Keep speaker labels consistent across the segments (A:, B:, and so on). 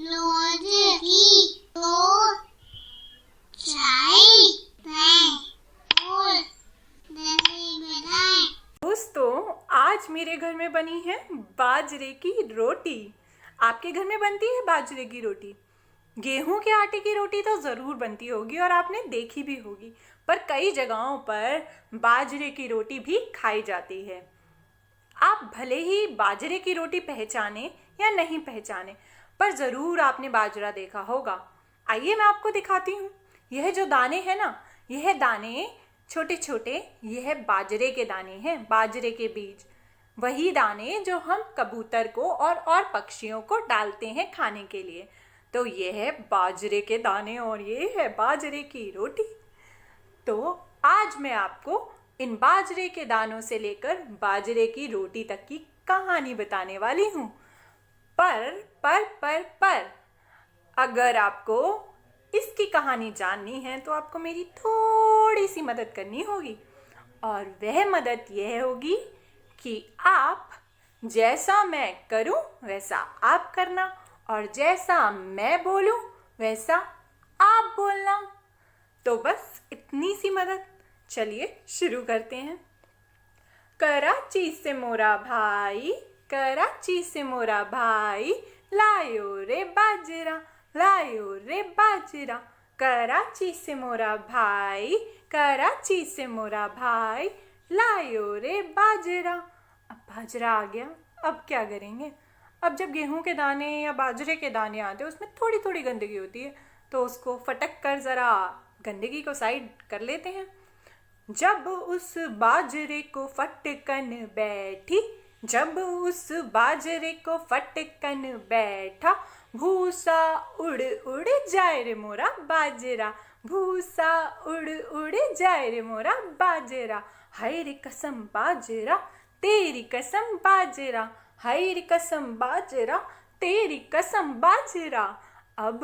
A: रोटी तो चाय और दही बनाए।
B: दोस्तों, आज मेरे घर में बनी है बाजरे की रोटी। आपके घर में बनती है बाजरे की रोटी? गेहूं के आटे की रोटी तो ज़रूर बनती होगी और आपने देखी भी होगी, पर कई जगहों पर बाजरे की रोटी भी खाई जाती है। आप भले ही बाजरे की रोटी पहचाने या नहीं पहचाने, पर ज़रूर आपने बाजरा देखा होगा। आइए मैं आपको दिखाती हूँ। यह जो दाने हैं ना, यह दाने छोटे छोटे, यह बाजरे के दाने हैं, बाजरे के बीज। वही दाने जो हम कबूतर को और पक्षियों को डालते हैं खाने के लिए। तो ये है बाजरे के दाने और ये है बाजरे की रोटी। तो आज मैं आपको इन बाजरे के दानों से लेकर बाजरे की रोटी तक की कहानी बताने वाली हूँ। पर अगर आपको इसकी कहानी जाननी है तो आपको मेरी थोड़ी सी मदद करनी होगी, और वह मदद यह होगी कि आप जैसा मैं करूं वैसा आप करना, और जैसा मैं बोलूं वैसा आप बोलना। तो बस इतनी सी मदद। चलिए शुरू करते हैं। कराची से मोरा भाई, कराची से मोरा भाई, लायो रे बाजरा, लायो रे बाजरा। कराची से मोरा भाई, कराची से मोरा भाई, लायो रे बाजरा। अब बाजरा आ गया, अब क्या करेंगे? अब जब गेहूं के दाने या बाजरे के दाने आते हैं उसमें थोड़ी थोड़ी गंदगी होती है, तो उसको फटक कर ज़रा गंदगी को साइड कर लेते हैं। जब उस बाजरे को फटकन बैठी, जब उस बाजरे को फटकन बैठा, भूसा उड़ उड़ जाए रे मोरा बाजरा, भूसा उड़ उड़ जाए रे मोरा बाजरा। हाय रे कसम बाजरा, तेरी कसम बाजरा, हाय रे कसम बाजरा, तेरी कसम बाजरा। अब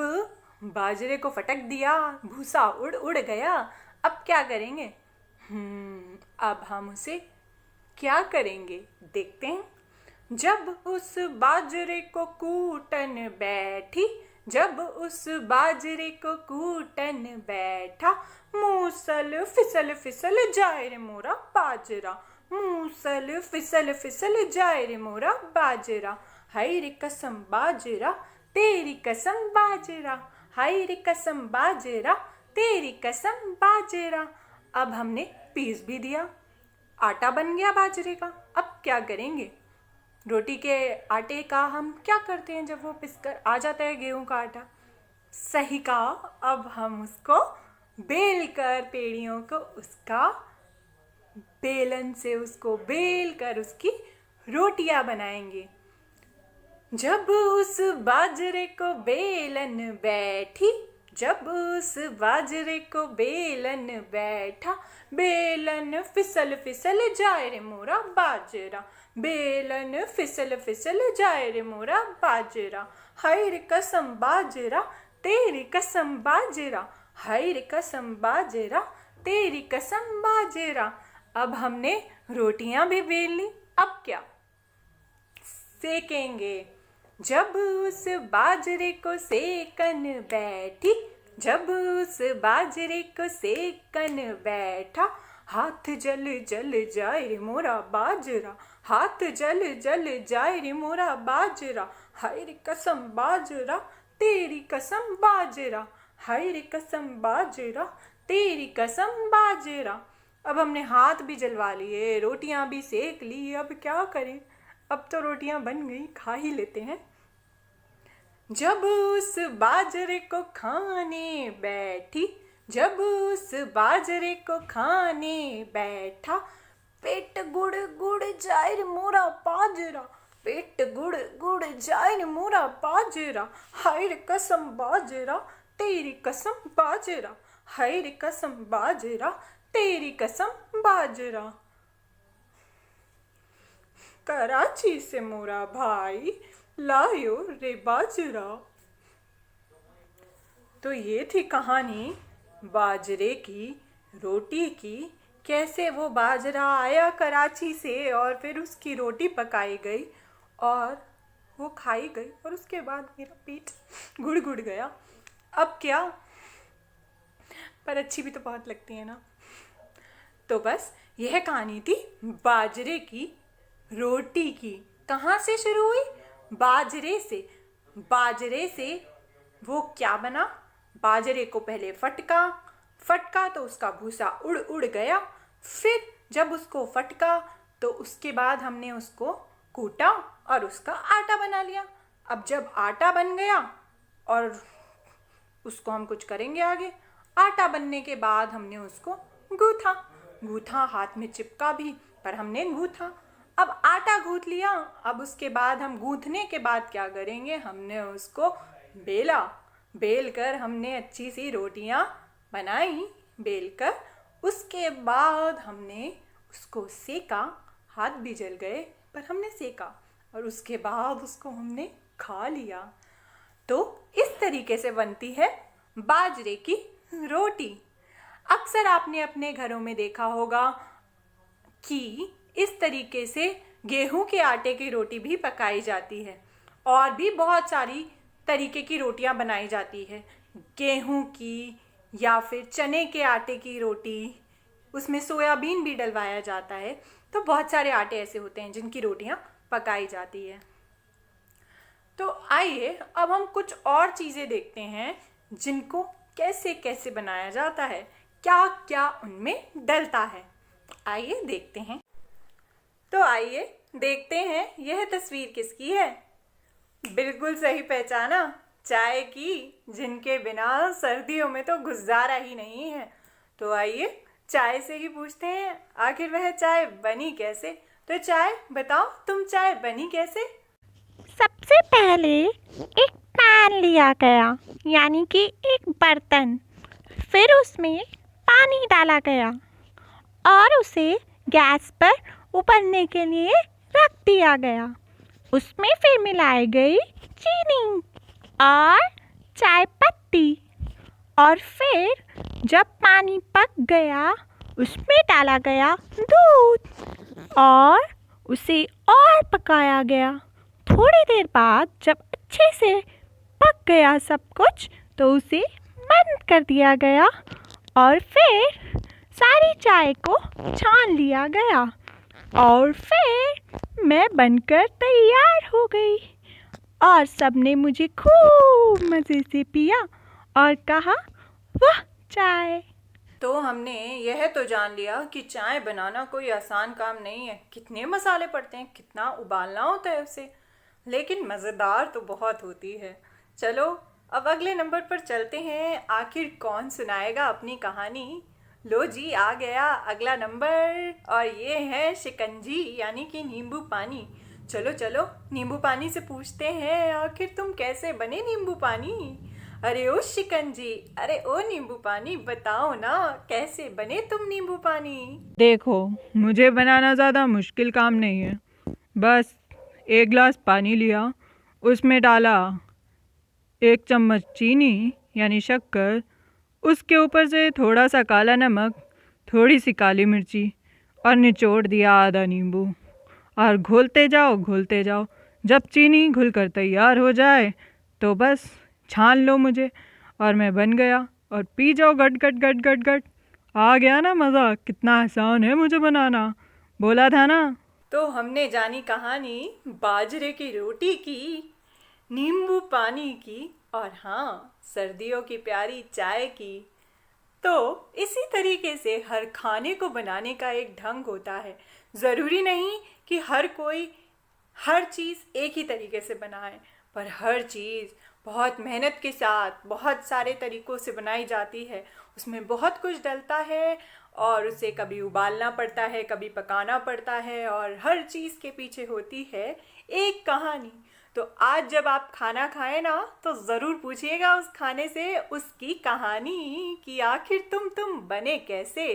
B: बाजरे को फटक दिया, भूसा उड़ उड़ गया। अब क्या करेंगे? अब हम उसे क्या करेंगे देखते हैं। जब उस बाजरे को कूटन बैठी, जब उस बाजरे को कूटन बैठा, मूसल फिसल फिसल जाए रे मोरा बाजरा, मूसल फिसल फिसल जाए रे मोरा बाजरा। हाय रे कसम बाजरा, तेरी कसम बाजरा, हाय रे कसम बाजरा, तेरी कसम बाजरा। अब हमने पीस भी दिया, आटा बन गया बाजरे का। अब क्या करेंगे? रोटी के आटे का हम क्या करते हैं जब वो पिसकर आ जाता है गेहूं का आटा? सही कहा, अब हम उसको बेल कर, पेड़ियों को उसका बेलन से उसको बेल कर उसकी रोटियां बनाएंगे। जब उस बाजरे को बेलन बैठी, जब उस बाजरे को बेलन बैठा, बेलन फिसल फिसल जाए रे मोरा बाजरा, बेलन फिसल फिसल जाए रे मोरा बाजरा। हाय रे कसम बाजरा, तेरी कसम बाजरा, हाय रे कसम बाजरा, तेरी कसम बाजरा। अब हमने रोटियां भी बेल ली, अब क्या? सेकेंगे। जब उस बाजरे को सेकन बैठी, जब उस बाजरे को सेकन बैठा, हाथ जल जल जाए रे मोरा बाजरा, हाथ जल जल जाए रे मोरा बाजरा। हाय रे कसम बाजरा, तेरी कसम बाजरा, हाय रे कसम बाजरा, तेरी कसम बाजरा। अब हमने हाथ भी जलवा लिए, रोटियां भी सेक ली, अब क्या करें? अब तो रोटियां बन गई, खा ही लेते हैं। जब उस बाजरे को खाने बैठी, जब उस बाजरे को खाने बैठा, पेट गुड़ गुड़ जाए रे मोरा बाजरा, पेट गुड़ गुड़ जाए रे मोरा बाजरा। हाय रे कसम बाजरा, तेरी कसम बाजरा, हाय रे कसम बाजरा, तेरी कसम बाजरा। कराची से मोरा भाई, लायो रे बाजरा। तो ये थी कहानी बाजरे की रोटी की। कैसे वो बाजरा आया कराची से और फिर उसकी रोटी पकाई गई और वो खाई गई और उसके बाद मेरा पेट गुड़ गया। अब क्या, पर अच्छी भी तो बहुत लगती है ना। तो बस यह कहानी थी बाजरे की रोटी की। कहाँ से शुरू हुई? बाजरे से। बाजरे से वो क्या बना? बाजरे को पहले फटका तो उसका भूसा उड़ गया। फिर जब उसको फटका तो उसके बाद हमने उसको कूटा और उसका आटा बना लिया। अब जब आटा बन गया और उसको हम कुछ करेंगे आगे। आटा बनने के बाद हमने उसको गूथा, हाथ में चिपका भी, पर हमने गूथा। अब आटा गूंथ लिया। अब उसके बाद हम गूंथने के बाद क्या करेंगे? हमने उसको बेल कर हमने अच्छी सी रोटियां बनाई। बेल कर उसके बाद हमने उसको सेका। हाथ भी जल गए पर हमने सेका और उसके बाद उसको हमने खा लिया। तो इस तरीके से बनती है बाजरे की रोटी। अक्सर आपने अपने घरों में देखा होगा कि इस तरीके से गेहूं के आटे की रोटी भी पकाई जाती है और भी बहुत सारी तरीके की रोटियां बनाई जाती है। गेहूं की या फिर चने के आटे की रोटी, उसमें सोयाबीन भी डलवाया जाता है। तो बहुत सारे आटे ऐसे होते हैं जिनकी रोटियां पकाई जाती है। तो आइए अब हम कुछ और चीज़ें देखते हैं जिनको कैसे कैसे बनाया जाता है, क्या क्या उनमें डलता है। आइए देखते हैं। तो आइए देखते हैं यह तस्वीर किसकी है। बिल्कुल सही पहचाना, चाय की, जिनके बिना सर्दियों में तो गुजारा ही नहीं है। तो आइए चाय से ही पूछते हैं आखिर वह चाय बनी कैसे। तो चाय बताओ, तुम चाय बनी कैसे?
C: सबसे पहले एक पैन लिया गया, यानी कि एक बर्तन। फिर उसमें पानी डाला गया और उसे गैस पर उबलने के लिए रख दिया गया। उसमें फिर मिलाई गई चीनी और चाय पत्ती और फिर जब पानी पक गया उसमें डाला गया दूध और उसे और पकाया गया। थोड़ी देर बाद जब अच्छे से पक गया सब कुछ तो उसे बंद कर दिया गया और फिर सारी चाय को छान लिया गया और फिर मैं बनकर तैयार हो गई और सबने मुझे खूब मज़े से पिया और कहा, वाह चाय।
B: तो हमने यह तो जान लिया कि चाय बनाना कोई आसान काम नहीं है। कितने मसाले पड़ते हैं, कितना उबालना होता है उसे, लेकिन मज़ेदार तो बहुत होती है। चलो अब अगले नंबर पर चलते हैं। आखिर कौन सुनाएगा अपनी कहानी? लो जी, आ गया अगला नंबर और ये है शिकंजी, यानी कि नींबू पानी। चलो चलो नींबू पानी से पूछते हैं, आखिर तुम कैसे बने नींबू पानी? अरे ओ शिकंजी, अरे ओ नींबू पानी, बताओ ना कैसे बने तुम नींबू पानी?
D: देखो, मुझे बनाना ज़्यादा मुश्किल काम नहीं है। बस एक गिलास पानी लिया, उसमें डाला 1 चम्मच चीनी यानी शक्कर, उसके ऊपर से थोड़ा सा काला नमक, थोड़ी सी काली मिर्ची और निचोड़ दिया आधा नींबू और घोलते जाओ। जब चीनी घुलकर तैयार हो जाए तो बस छान लो मुझे और मैं बन गया और पी जाओ गट गट गट गट गट। आ गया ना मज़ा? कितना आसान है मुझे बनाना, बोला था ना।
B: तो हमने जानी कहानी बाजरे की रोटी की, नींबू पानी की और हाँ, सर्दियों की प्यारी चाय की। तो इसी तरीके से हर खाने को बनाने का एक ढंग होता है। ज़रूरी नहीं कि हर कोई हर चीज़ एक ही तरीके से बनाए, पर हर चीज़ बहुत मेहनत के साथ बहुत सारे तरीक़ों से बनाई जाती है। उसमें बहुत कुछ डलता है और उसे कभी उबालना पड़ता है, कभी पकाना पड़ता है और हर चीज़ के पीछे होती है एक कहानी। तो आज जब आप खाना खाएं ना तो ज़रूर पूछिएगा उस खाने से उसकी कहानी कि आखिर तुम बने कैसे।